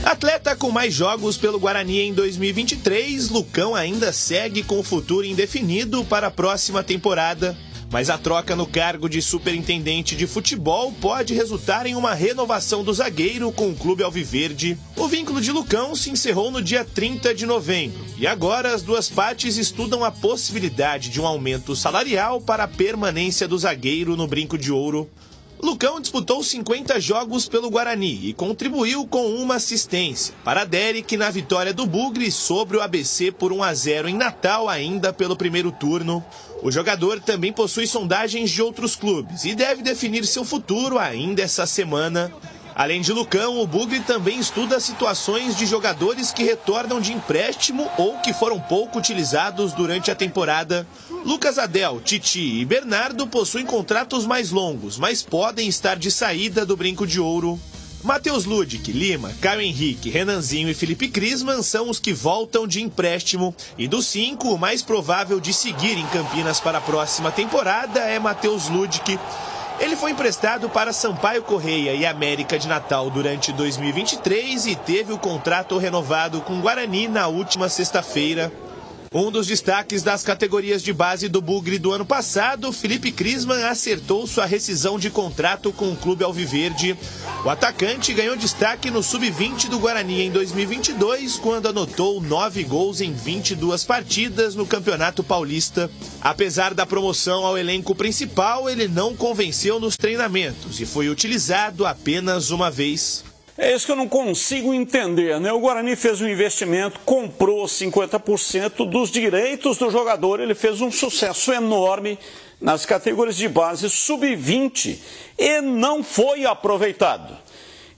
Atleta com mais jogos pelo Guarani em 2023, Lucão ainda segue com o futuro indefinido para a próxima temporada. Mas a troca no cargo de superintendente de futebol pode resultar em uma renovação do zagueiro com o clube alviverde. O vínculo de Lucão se encerrou no dia 30 de novembro e agora as duas partes estudam a possibilidade de um aumento salarial para a permanência do zagueiro no Brinco de Ouro. Lucão disputou 50 jogos pelo Guarani e contribuiu com uma assistência para Derek na vitória do Bugre sobre o ABC por 1-0 em Natal ainda pelo primeiro turno. O jogador também possui sondagens de outros clubes e deve definir seu futuro ainda essa semana. Além de Lucão, o Bugre também estuda situações de jogadores que retornam de empréstimo ou que foram pouco utilizados durante a temporada. Lucas Adel, Titi e Bernardo possuem contratos mais longos, mas podem estar de saída do Brinco de Ouro. Matheus Ludic, Lima, Caio Henrique, Renanzinho e Felipe Crisman são os que voltam de empréstimo. E dos 5, o mais provável de seguir em Campinas para a próxima temporada é Matheus Ludic. Ele foi emprestado para Sampaio Correia e América de Natal durante 2023 e teve o contrato renovado com Guarani na última sexta-feira. Um dos destaques das categorias de base do Bugre do ano passado, Felipe Crisman acertou sua rescisão de contrato com o clube alviverde. O atacante ganhou destaque no Sub-20 do Guarani em 2022, quando anotou 9 gols em 22 partidas no Campeonato Paulista. Apesar da promoção ao elenco principal, ele não convenceu nos treinamentos e foi utilizado apenas uma vez. É isso que eu não consigo entender, né? O Guarani fez um investimento, comprou 50% dos direitos do jogador, ele fez um sucesso enorme nas categorias de base sub-20 e não foi aproveitado.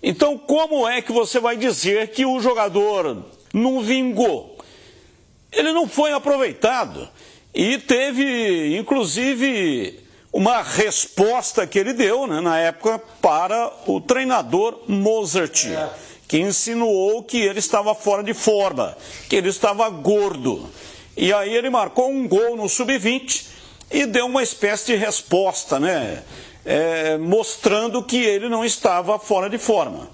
Então, como é que você vai dizer que o jogador não vingou? Ele não foi aproveitado e teve, inclusive, uma resposta que ele deu, né, na época para o treinador Mozart, que insinuou que ele estava fora de forma, que ele estava gordo. E aí ele marcou um gol no Sub-20 e deu uma espécie de resposta, né, mostrando que ele não estava fora de forma.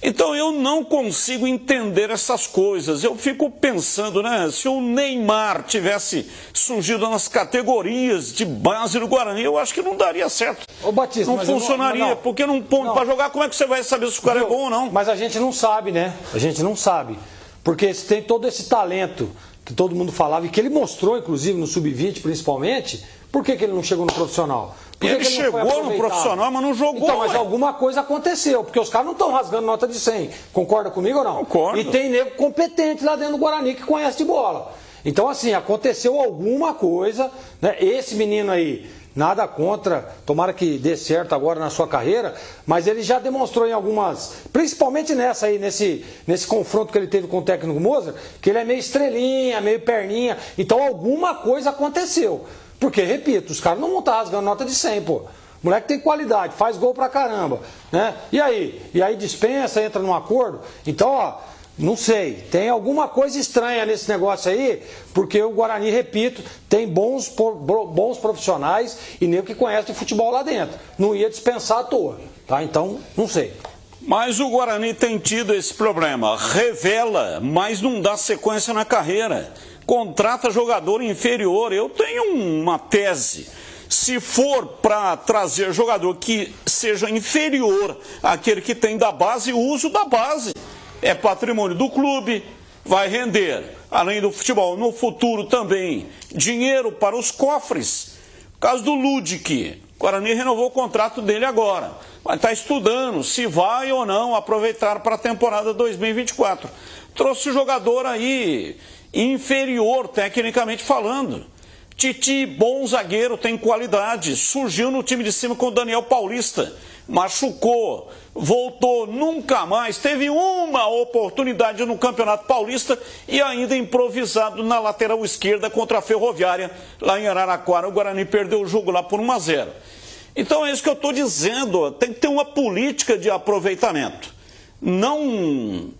Então eu não consigo entender essas coisas. Eu fico pensando, né, se o Neymar tivesse surgido nas categorias de base do Guarani, eu acho que não daria certo. Ô, Batista, não funcionaria, porque não para jogar, como é que você vai saber se o cara é bom ou não? Mas a gente não sabe, né? A gente não sabe. Porque se tem todo esse talento que todo mundo falava e que ele mostrou, inclusive, no Sub-20 principalmente, por que ele não chegou no profissional? Ele chegou no profissional, mas não jogou. Então, mas alguma coisa aconteceu, porque os caras não estão rasgando nota de 100. Concorda comigo ou não? Concordo. E tem nego competente lá dentro do Guarani que conhece de bola. Então, assim, aconteceu alguma coisa, né? Esse menino aí, nada contra, tomara que dê certo agora na sua carreira, mas ele já demonstrou em algumas, principalmente nessa aí, nesse confronto que ele teve com o técnico Mozart, que ele é meio estrelinha, meio perninha. Então, alguma coisa aconteceu. Porque, repito, os caras não vão estar rasgando nota de 100, pô. O moleque tem qualidade, faz gol pra caramba, né? E aí? E aí dispensa, entra num acordo? Então, ó, não sei. Tem alguma coisa estranha nesse negócio aí, porque o Guarani, repito, tem bons profissionais e nem o que conhece de futebol lá dentro. Não ia dispensar à toa, tá? Então, não sei. Mas o Guarani tem tido esse problema. Revela, mas não dá sequência na carreira. Contrata jogador inferior. Eu tenho uma tese. Se for para trazer jogador que seja inferior àquele que tem da base, o uso da base é patrimônio do clube, vai render, além do futebol, no futuro também, dinheiro para os cofres. No caso do Ludic, o Guarani renovou o contrato dele agora. Vai estar estudando se vai ou não aproveitar para a temporada 2024. Trouxe jogador aí inferior, tecnicamente falando. Titi, bom zagueiro, tem qualidade. Surgiu no time de cima com o Daniel Paulista. Machucou, voltou, nunca mais. Teve uma oportunidade no Campeonato Paulista e ainda improvisado na lateral esquerda contra a Ferroviária, lá em Araraquara. O Guarani perdeu o jogo lá por 1-0. Então é isso que eu estou dizendo. Tem que ter uma política de aproveitamento. Não...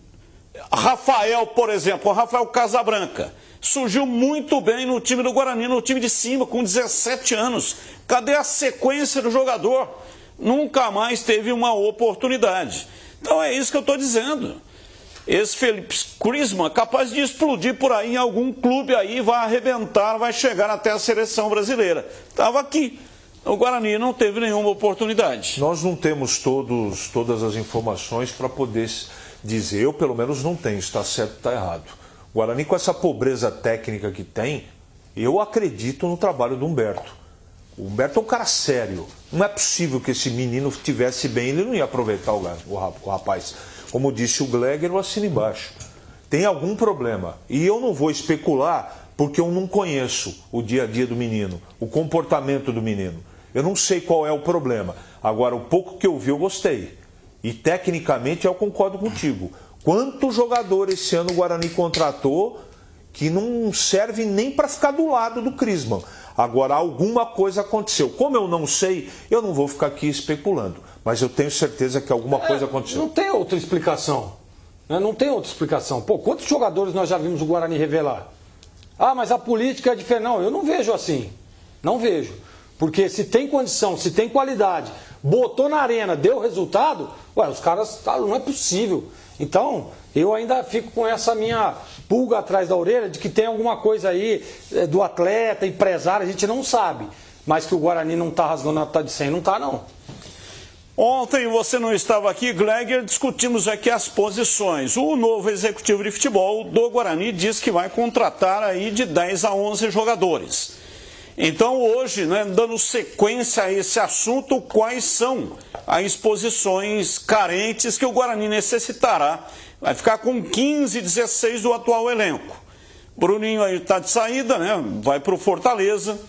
Rafael, por exemplo, Rafael Casabranca, surgiu muito bem no time do Guarani, no time de cima, com 17 anos. Cadê a sequência do jogador? Nunca mais teve uma oportunidade. Então é isso que eu estou dizendo. esse Felipe Crisman é capaz de explodir por aí em algum clube aí, vai arrebentar, vai chegar até a seleção brasileira. Estava aqui. O Guarani não teve nenhuma oportunidade. Nós não temos todas as informações para poder dizer, eu pelo menos não tenho, está certo ou está errado. O Guarani, com essa pobreza técnica que tem, eu acredito no trabalho do Humberto. O Humberto é um cara sério. Não é possível que esse menino estivesse bem, ele não ia aproveitar o rapaz. Como disse o Gleger, eu assino embaixo. Tem algum problema. E eu não vou especular porque eu não conheço o dia a dia do menino, o comportamento do menino. Eu não sei qual é o problema. Agora, o pouco que eu vi, eu gostei. E tecnicamente eu concordo contigo. Quantos jogadores esse ano o Guarani contratou que não serve nem para ficar do lado do Crisman? Agora, alguma coisa aconteceu. Como eu não sei, eu não vou ficar aqui especulando. Mas eu tenho certeza que alguma coisa aconteceu. Não tem outra explicação. Não tem outra explicação. Pô, quantos jogadores nós já vimos o Guarani revelar? Ah, mas a política é diferente. Não, eu não vejo assim. Não vejo. Porque se tem condição, se tem qualidade, botou na arena, deu resultado, os caras, não é possível. Então, eu ainda fico com essa minha pulga atrás da orelha de que tem alguma coisa aí do atleta, empresário, a gente não sabe. Mas que o Guarani não está rasgando a nota de 100, não está não. Ontem você não estava aqui, Gleger, discutimos aqui as posições. O novo executivo de futebol do Guarani diz que vai contratar aí de 10 a 11 jogadores. Então hoje, dando sequência a esse assunto, quais são as posições carentes que o Guarani necessitará? Vai ficar com 15, 16 do atual elenco. Bruninho aí está de saída, vai para o Fortaleza,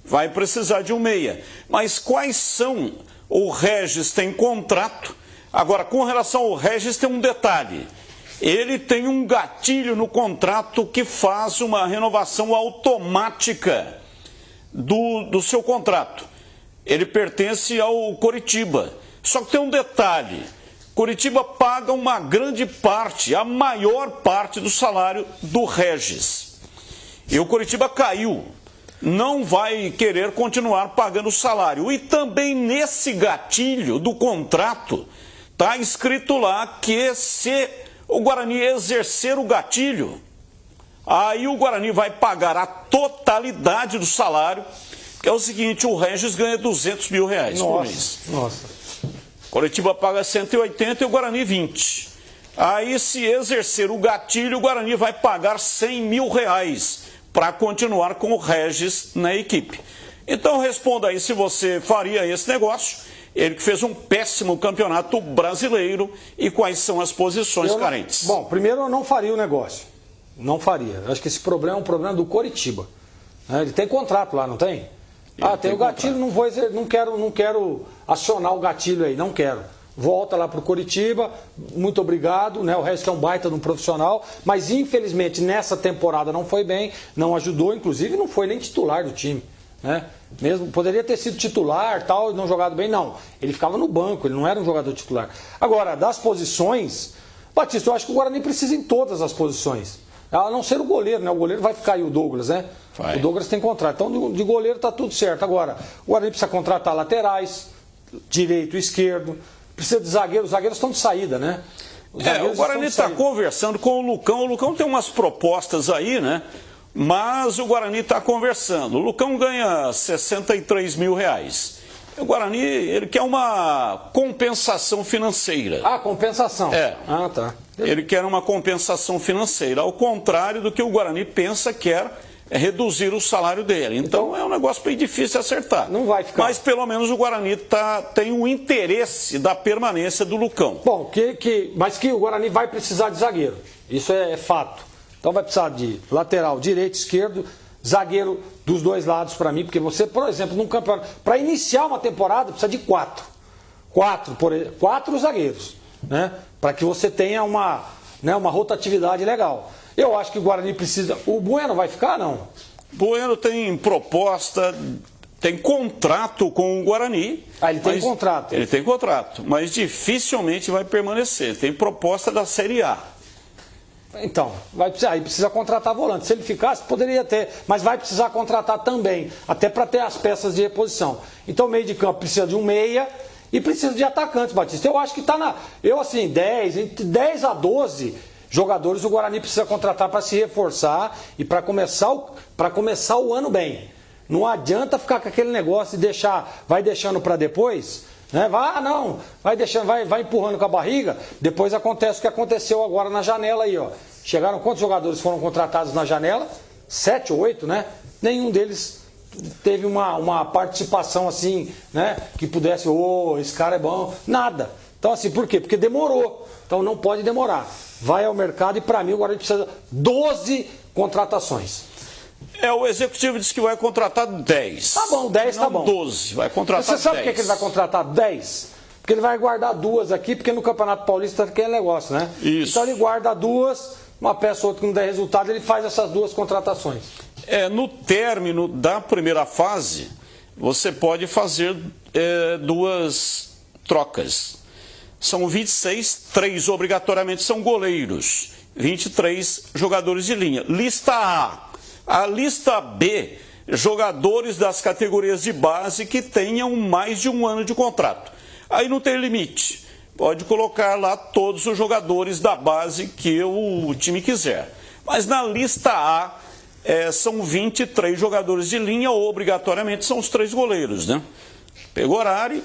vai precisar de um meia. Mas quais são? O Regis tem contrato. Agora, com relação ao Regis, tem um detalhe. Ele tem um gatilho no contrato que faz uma renovação automática do seu contrato. Ele pertence ao Coritiba. Só que tem um detalhe. Coritiba paga uma grande parte, a maior parte do salário do Regis. E o Coritiba caiu. Não vai querer continuar pagando o salário. E também nesse gatilho do contrato está escrito lá que se o Guarani exercer o gatilho, aí o Guarani vai pagar a totalidade do salário, que é o seguinte, o Regis ganha 200 mil reais por mês. Nossa. Coritiba paga 180 e o Guarani 20. Aí se exercer o gatilho, o Guarani vai pagar 100 mil reais para continuar com o Regis na equipe. Então responda aí se você faria esse negócio, ele que fez um péssimo campeonato brasileiro, e quais são as posições carentes. Bom, primeiro eu não faria o negócio, não faria. Acho que esse problema é um problema do Coritiba. Ele tem contrato lá, não tem? Tem o gatilho, não quero acionar o gatilho aí, não quero. Volta lá para o Coritiba, muito obrigado, o resto é um baita de um profissional, mas infelizmente nessa temporada não foi bem, não ajudou, inclusive não foi nem titular do time, Mesmo, poderia ter sido titular, tal, não jogado bem, não, ele ficava no banco, ele não era um jogador titular. Agora, das posições, Batista, eu acho que o Guarani precisa em todas as posições, a não ser o goleiro, o goleiro vai ficar aí o Douglas, Vai. O Douglas tem contrato, então de goleiro está tudo certo. Agora, o Guarani precisa contratar laterais, direito e esquerdo. Precisa de zagueiros, os zagueiros estão de saída, O Guarani está conversando com o Lucão tem umas propostas aí, mas o Guarani está conversando. O Lucão ganha 63 mil reais. O Guarani, ele quer uma compensação financeira. Compensação. Tá. Ele quer uma compensação financeira, ao contrário do que o Guarani pensa, quer reduzir o salário dele. Então é um negócio bem difícil de acertar. Não vai ficar. Mas pelo menos o Guarani tem um interesse da permanência do Lucão. Bom, mas que o Guarani vai precisar de zagueiro. Isso é fato. Então vai precisar de lateral, direito, esquerdo, zagueiro dos dois lados para mim, porque você, por exemplo, num campeonato, para iniciar uma temporada precisa de 4 zagueiros, para que você tenha uma rotatividade legal. Eu acho que o Guarani precisa... O Bueno vai ficar, não? Bueno tem proposta, tem contrato com o Guarani. Ele tem contrato. Ele tem contrato, mas dificilmente vai permanecer. Tem proposta da Série A. Então, aí precisa contratar volante. Se ele ficasse, poderia ter, mas vai precisar contratar também, até para ter as peças de reposição. Então, o meio de campo precisa de um meia e precisa de atacantes, Batista. Eu acho que está entre 10 a 12... jogadores o Guarani precisa contratar para se reforçar e para começar o ano bem. Não adianta ficar com aquele negócio de vai deixando para depois, né? Vai empurrando com a barriga, depois acontece o que aconteceu agora na janela aí, ó. Chegaram quantos jogadores foram contratados na janela? 7 ou 8, né? Nenhum deles teve uma participação assim, né? Que pudesse, esse cara é bom. Nada. Então assim, por quê? Porque demorou. Então não pode demorar. Vai ao mercado e para mim agora a gente precisa 12 contratações. O executivo disse que vai contratar 10. Tá bom, 10 tá bom. 12, vai contratar 10. Você sabe por que ele vai contratar 10? Porque ele vai guardar 2 aqui, porque no Campeonato Paulista tem aquele negócio, né? Isso. Então ele guarda 2, uma peça ou outra que não der resultado, ele faz essas 2 contratações. No término da primeira fase, você pode fazer 2 trocas. São 26, 3 obrigatoriamente são goleiros, 23 jogadores de linha. Lista A. A lista B, jogadores das categorias de base que tenham mais de 1 ano de contrato. Aí não tem limite. Pode colocar lá todos os jogadores da base que o time quiser. Mas na lista A, são 23 jogadores de linha, obrigatoriamente são os 3 goleiros, né? Pegorari,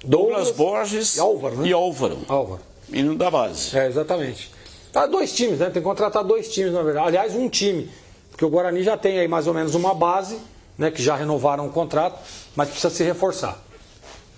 Douglas Borges e Álvaro. Menino da base. Exatamente. Tá 2 times, né? Tem que contratar 2 times, na verdade. Aliás, 1 time. Porque o Guarani já tem aí mais ou menos uma base, né? Que já renovaram o contrato, mas precisa se reforçar.